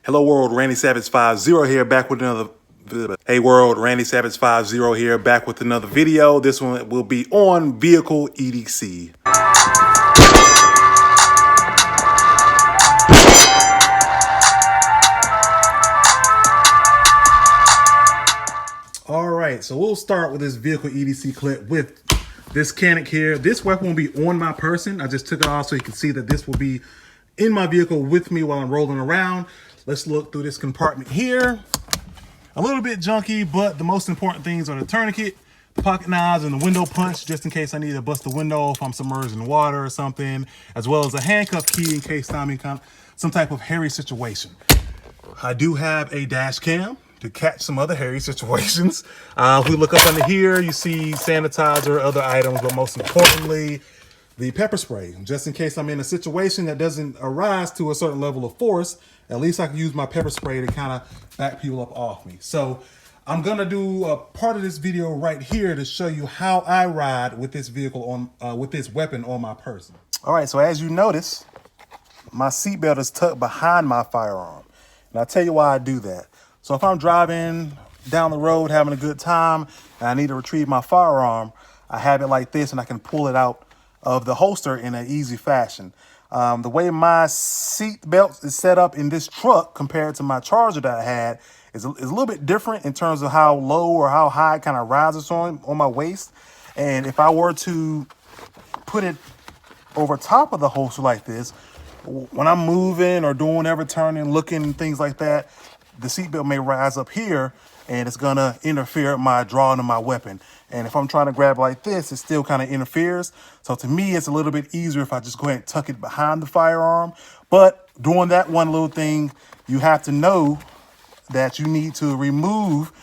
Hello world, Randy Savage 50 here, back with another. Hey world, Randy Savage 50 here, back with another video. This one will be on vehicle EDC. All right, so we'll start with this vehicle EDC clip with this canic here. This weapon will be on my person. I just took it off so you can see that this will be in my vehicle with me while I'm rolling around. Let's look through this compartment here. A little bit junky, but the most important things are the tourniquet, the pocket knives, and the window punch, just in case I need to bust the window if I'm submerged in water or something, as well as a handcuff key in case I'm in some type of hairy situation. I do have a dash cam to catch some other hairy situations. If we look up under here, you see sanitizer, other items, but most importantly, the pepper spray, just in case I'm in a situation that doesn't arise to a certain level of force. At least I can use my pepper spray to kind of back people up off me. So I'm gonna do a part of this video right here to show you how I ride with this vehicle on, with this weapon on my person. All right, so as you notice, my seatbelt is tucked behind my firearm. And I'll tell you why I do that. So if I'm driving down the road, having a good time, and I need to retrieve my firearm, I have it like this and I can pull it out of the holster in an easy fashion. The way my seat belt is set up in this truck compared to my Charger that I had is a little bit different in terms of how low or how high it kind of rises on my waist. And if I were to put it over top of the holster like this, when I'm moving or doing whatever, turning, looking, things like that, the seatbelt may rise up here and it's gonna interfere with my drawing of my weapon. And if I'm trying to grab like this, it still kind of interferes. So to me, it's a little bit easier if I just go ahead and tuck it behind the firearm. But doing that one little thing, you have to know that you need to remove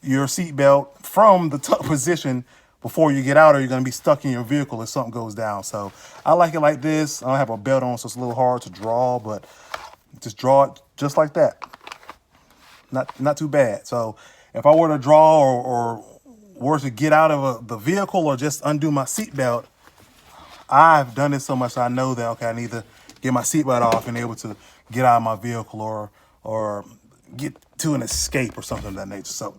your seatbelt from the tuck position before you get out, or you're gonna be stuck in your vehicle if something goes down. So I like it like this. I don't have a belt on, so it's a little hard to draw, but just draw it just like that. Not too bad. So if I were to draw or were to get out of the vehicle or just undo my seatbelt, I've done it so much I know that, okay, I need to get my seatbelt off and able to get out of my vehicle or get to an escape or something of that nature. So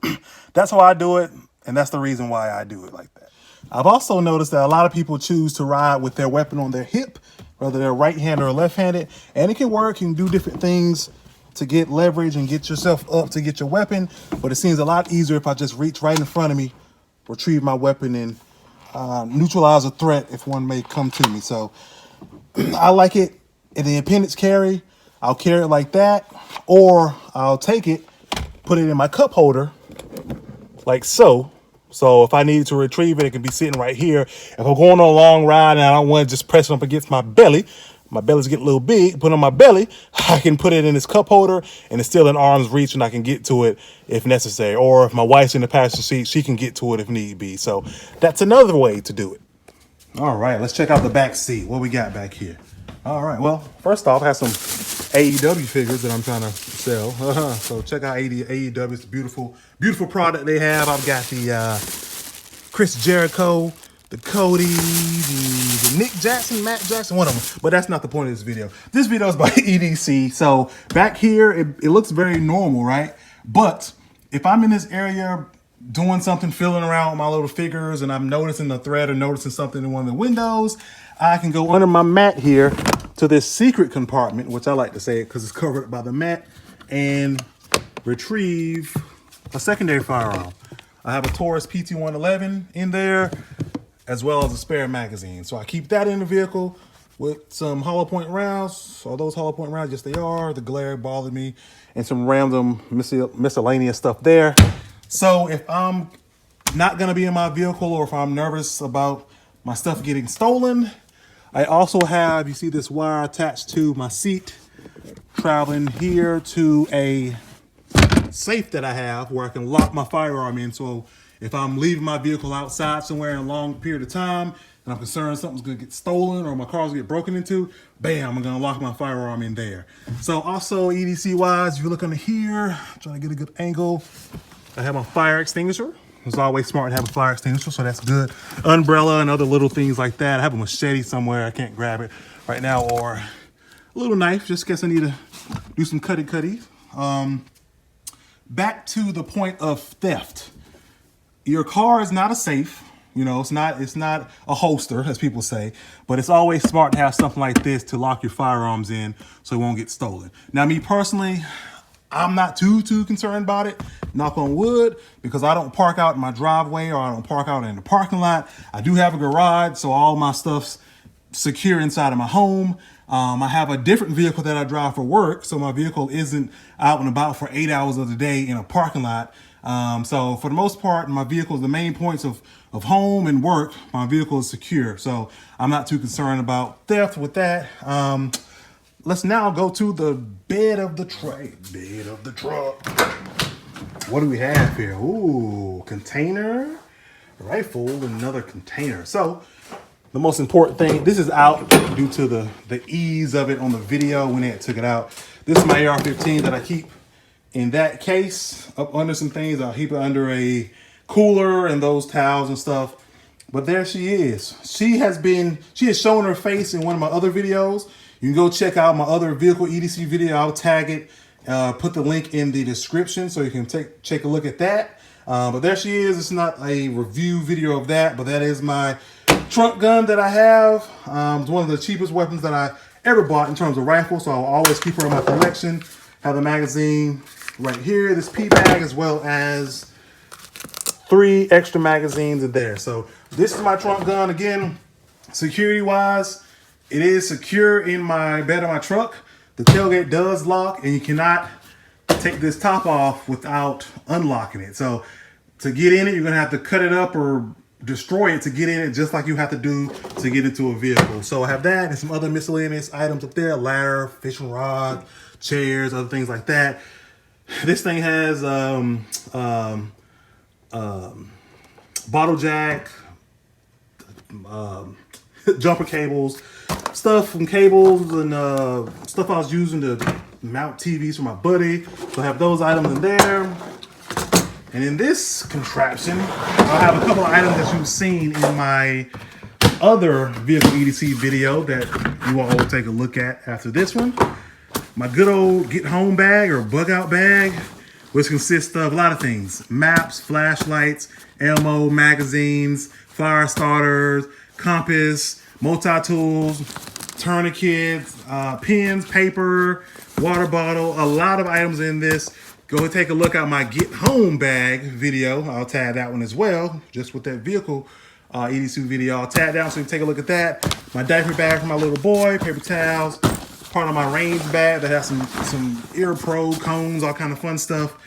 that's how I do it, and that's the reason why I do it like that. I've also noticed that a lot of people choose to ride with their weapon on their hip, whether they're right-handed or left-handed, and it can work and do different things to get leverage and get yourself up to get your weapon. But it seems a lot easier if I just reach right in front of me, retrieve my weapon, and neutralize a threat if one may come to me. So I like it in the appendix carry. I'll carry it like that, or I'll take it, put it in my cup holder like so. So if I need to retrieve it, it can be sitting right here. If I'm going on a long ride and I don't want to just press it up against my belly's getting a little big, put it on my belly, I can put it in this cup holder and it's still in arm's reach and I can get to it if necessary. Or if my wife's in the passenger seat, she can get to it if need be. So that's another way to do it. All right, let's check out the back seat. What we got back here? All right, well, first off, I have some AEW figures that I'm trying to sell. So check out AEW. It's a beautiful, beautiful product they have. I've got the Chris Jericho, the Cody, the Nick Jackson, Matt Jackson, one of them. But that's not the point of this video. This video is by EDC. So back here, it looks very normal, right? But if I'm in this area doing something, fiddling around with my little figures, and I'm noticing a thread or noticing something in one of the windows, I can go under my mat here to this secret compartment, which I like to say it because it's covered by the mat, and retrieve a secondary firearm. I have a Taurus PT-111 in there, as well as a spare magazine. So I keep that in the vehicle with some hollow point rounds. Are those hollow point rounds? Yes, they are. The glare bothered me, and some random miscellaneous stuff there. So if I'm not gonna be in my vehicle, or if I'm nervous about my stuff getting stolen, I also have, you see this wire attached to my seat, traveling here to a safe that I have where I can lock my firearm in. So if I'm leaving my vehicle outside somewhere in a long period of time and I'm concerned something's gonna get stolen or my car's gonna get broken into, bam, I'm gonna lock my firearm in there. So also EDC wise, if you look under here, trying to get a good angle, I have my fire extinguisher. It's always smart to have a fire extinguisher, so that's good. Umbrella and other little things like that. I have a machete somewhere, I can't grab it right now, or a little knife, just in case I need to do some cutty. back to the point of theft. Your car is not a safe. You know, it's not a holster, as people say, but it's always smart to have something like this to lock your firearms in so it won't get stolen. Now, me personally, I'm not too concerned about it, knock on wood, because I don't park out in my driveway or I don't park out in the parking lot. I do have a garage, so all my stuff's secure inside of my home. I have a different vehicle that I drive for work, so my vehicle isn't out and about for 8 hours of the day in a parking lot. So for the most part, my vehicle is the main points of home and work. My vehicle is secure, so I'm not too concerned about theft with that. Let's now go to the bed of the truck. What do we have here? Ooh, container, rifle, another container. So the most important thing, this is out due to the ease of it on the video when they took it out. This is my AR-15 that I keep in that case up under some things. I'll keep it under a cooler and those towels and stuff. But there she is. She has shown her face in one of my other videos. You can go check out my other vehicle EDC video. I'll tag it, put the link in the description so you can take a look at that. But there she is. It's not a review video of that, but that is my trunk gun that I have. It's one of the cheapest weapons that I ever bought in terms of rifles, so I'll always keep her in my collection. Have the magazine right here, this P bag, as well as 3 extra magazines in there. So this is my trunk gun. Again, security wise, it is secure in my bed of my truck. The tailgate does lock, and you cannot take this top off without unlocking it. So to get in it, you're gonna have to cut it up or destroy it to get in it, just like you have to do to get into a vehicle. So I have that and some other miscellaneous items up there: ladder, fishing rod, chairs, other things like that. This thing has bottle jack, jumper cables, stuff from cables and stuff I was using to mount TVs for my buddy. So I have those items in there. And in this contraption, I have a couple of items that you've seen in my other vehicle EDC video that you all will take a look at after this one. My good old get home bag or bug out bag, which consists of a lot of things: maps, flashlights, ammo, magazines, fire starters, compass, multi-tools, tourniquets, pens, paper, water bottle, a lot of items in this. Go and take a look at my Get Home Bag video. I'll tag that one as well, just with that vehicle EDC video. I'll tag down so you can take a look at that. My diaper bag for my little boy, paper towels, part of my range bag that has some ear probe cones, all kind of fun stuff.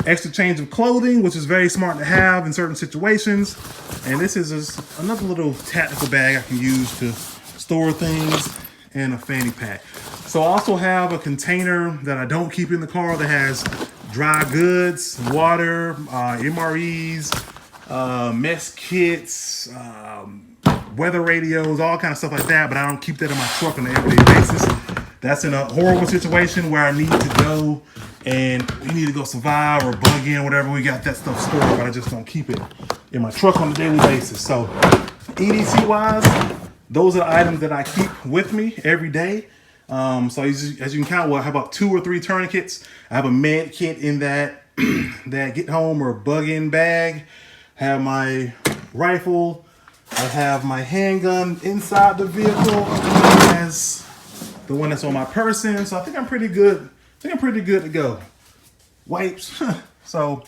Extra change of clothing, which is very smart to have in certain situations. And this is just another little tactical bag I can use to store things, and a fanny pack. So I also have a container that I don't keep in the car that has dry goods, water, MREs, mess kits, weather radios, all kind of stuff like that, but I don't keep that in my truck on an everyday basis. That's in a horrible situation where I need to go and we need to go survive or bug in, whatever. We got that stuff stored, but I just don't keep it in my truck on a daily basis. So EDC wise, those are the items that I keep with me every day. So as you can count, well, I have about 2 or 3 tourniquets. I have a med kit in that that get home or bug in bag. I have my rifle. I have my handgun inside the vehicle as the one that's on my person. So I think I'm pretty good. I think I'm pretty good to go. Wipes. So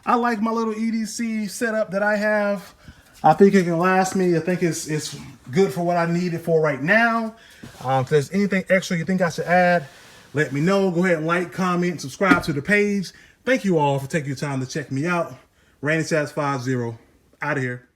I like my little EDC setup that I have. I think it can last me. I think it's good for what I need it for right now. If there's anything extra you think I should add, let me know. Go ahead and like, comment, subscribe to the page. Thank you all for taking your time to check me out. Randy Chats 50, out of here.